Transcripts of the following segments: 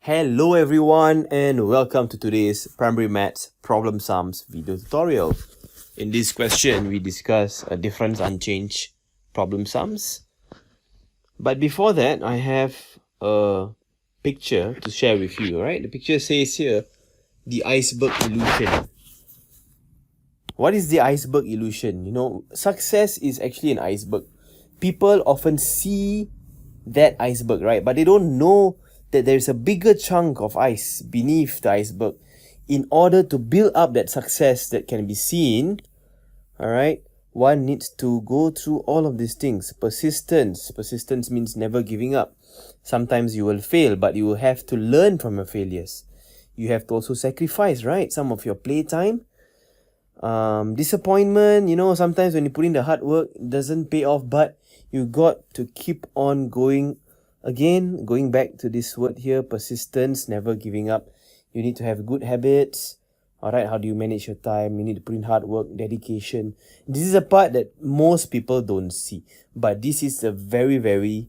Hello everyone and welcome to today's Primary Maths Problem Sums video tutorial. In this question, we discuss a difference unchanged problem sums. But before that, I have a picture to share with you, right? The picture says here, the iceberg illusion. What is the iceberg illusion? You know, success is actually an iceberg. People often see that iceberg, right? But they don't know that there's a bigger chunk of ice beneath the iceberg. In order to build up that success that can be seen, all right, one needs to go through all of these things. Persistence. Persistence means never giving up. Sometimes you will fail, but you will have to learn from your failures. You have to also sacrifice, right, some of your playtime. Disappointment, you know, sometimes when you put in the hard work, it doesn't pay off, but you got to keep on going. Again, going back to this word here, persistence, never giving up. You need to have good habits. All right, how do you manage your time? You need to put in hard work, dedication. This is a part that most people don't see, but this is a very, very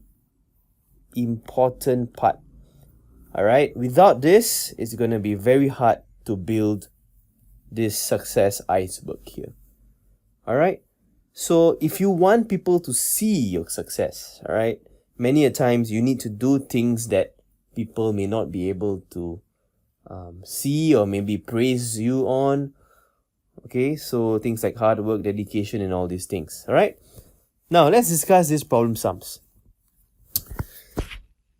important part. All right, without this, it's going to be very hard to build this success iceberg here. All right, so if you want people to see your success, all right, many a times you need to do things that people may not be able to see or maybe praise you on. Okay, so things like hard work, dedication, and all these things. All right, now let's discuss these problem sums.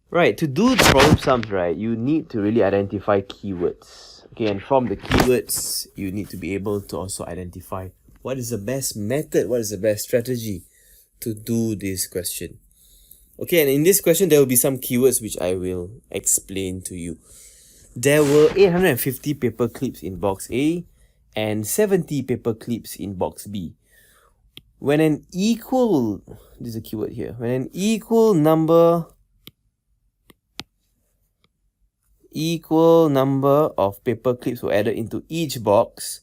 Right, to do the problem sums, right, you need to really identify keywords. Okay, and from the keywords, you need to be able to also identify what is the best method, what is the best strategy to do this question. Okay, and in this question, there will be some keywords which I will explain to you. There were 850 paper clips in box A and 70 paper clips in box B. When an equal, this is a keyword here, when an equal number of paper clips were added into each box,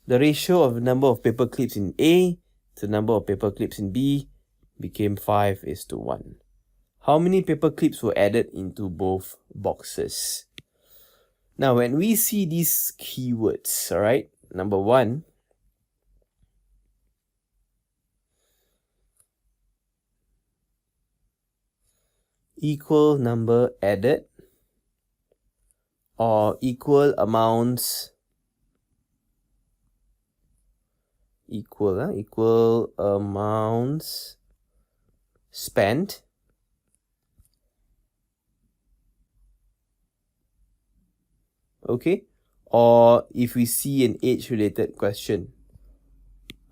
the ratio of the number of paper clips in A to the number of paper clips in B became 5:1. How many paper clips were added into both boxes? Now, when we see these keywords, all right, number one, equal number added, or equal amounts, equal amounts spent, okay, or if we see an age-related question.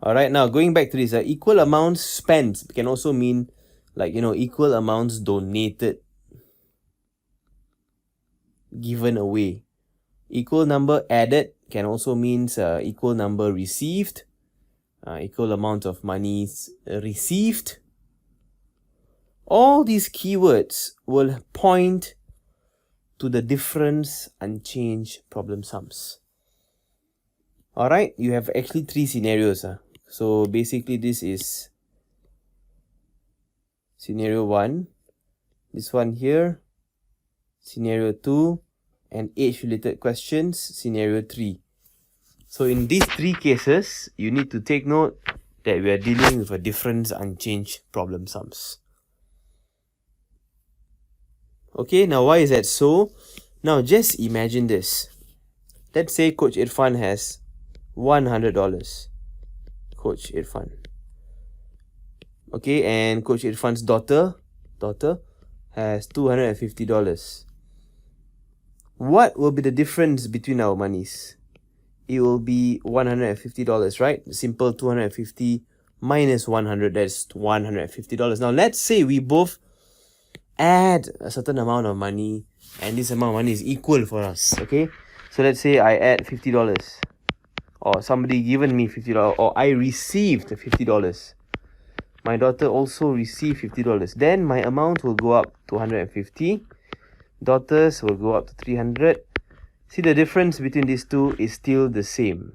All right, now going back to this, equal amounts spent can also mean, like, you know, equal amounts donated, given away. Equal number added can also means equal number received, equal amount of monies received. All these keywords will point to the difference unchanged problem sums. All right, you have actually three scenarios. So basically, this is scenario 1, this one here, scenario 2, and age-related questions, scenario 3. So in these three cases, you need to take note that we are dealing with a difference unchanged problem sums. Okay, now why is that so? Now just imagine this. Let's say Coach Irfan has $100. Coach Irfan. Okay, and Coach Irfan's daughter has $250. What will be the difference between our monies? It will be $150, right? Simple 250 minus 100, that's $150. Now let's say we both add a certain amount of money and this amount of money is equal for us, okay? So let's say I add $50, or somebody given me $50, or I received $50. My daughter also received $50. Then my amount will go up to 150. Daughters will go up to 300. See, the difference between these two is still the same.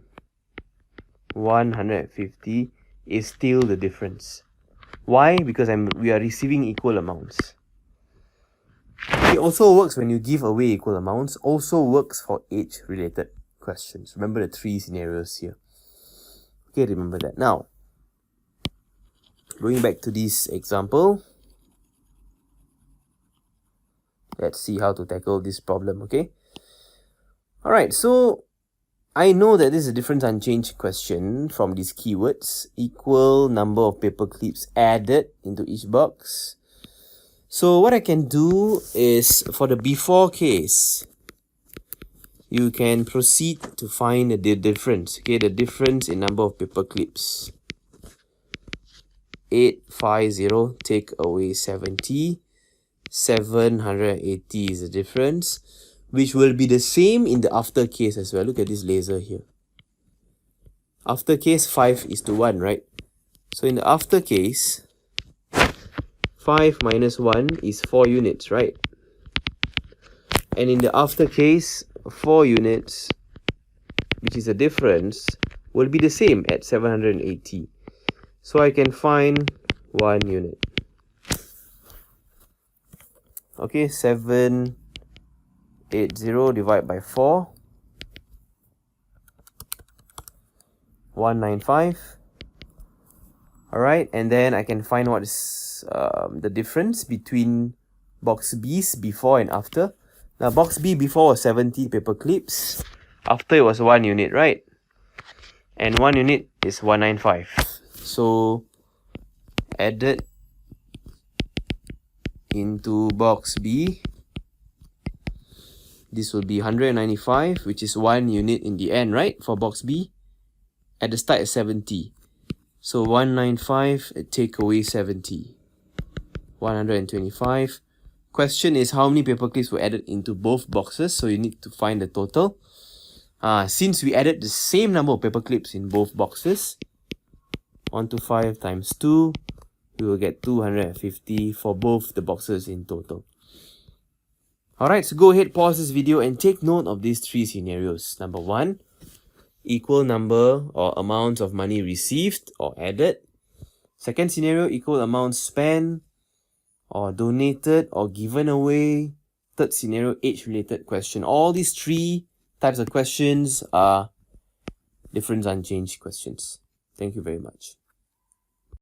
150 is still the difference. Why? Because we are receiving equal amounts. It also works when you give away equal amounts, also works for age-related questions. Remember the 3 scenarios here. Okay, remember that. Now, going back to this example, let's see how to tackle this problem, okay? Alright, so I know that this is a difference unchanged question from these keywords. Equal number of paper clips added into each box. So what I can do is, for the before case, you can proceed to find the difference. Okay, the difference in number of paper clips. 850 take away 70. 780 is the difference, which will be the same in the after case as well. Look at this laser here. After case 5:1, right? So in the after case, 5 minus 1 is 4 units, right? And in the after case, 4 units, which is a difference, will be the same at 780. So I can find 1 unit. Okay, 780 divided by 4. 195. Alright, and then I can find what is the difference between box B's before and after. Now, box B before was 70 paper clips. After it was 1 unit, right? And 1 unit is 195. So, added into box B, this will be 195, which is 1 unit in the end, right? For box B. At the start is 70. So 195 take away 70. 125. Question is how many paper clips were added into both boxes, so you need to find the total. Since we added the same number of paper clips in both boxes, 125 times 2, we will get 250 for both the boxes in total. Alright, so go ahead, pause this video and take note of these 3 scenarios. Number 1, equal number or amounts of money received or added. Second scenario, equal amounts spent or donated or given away. Third scenario, age-related question. All these 3 types of questions are difference unchanged questions. Thank you very much.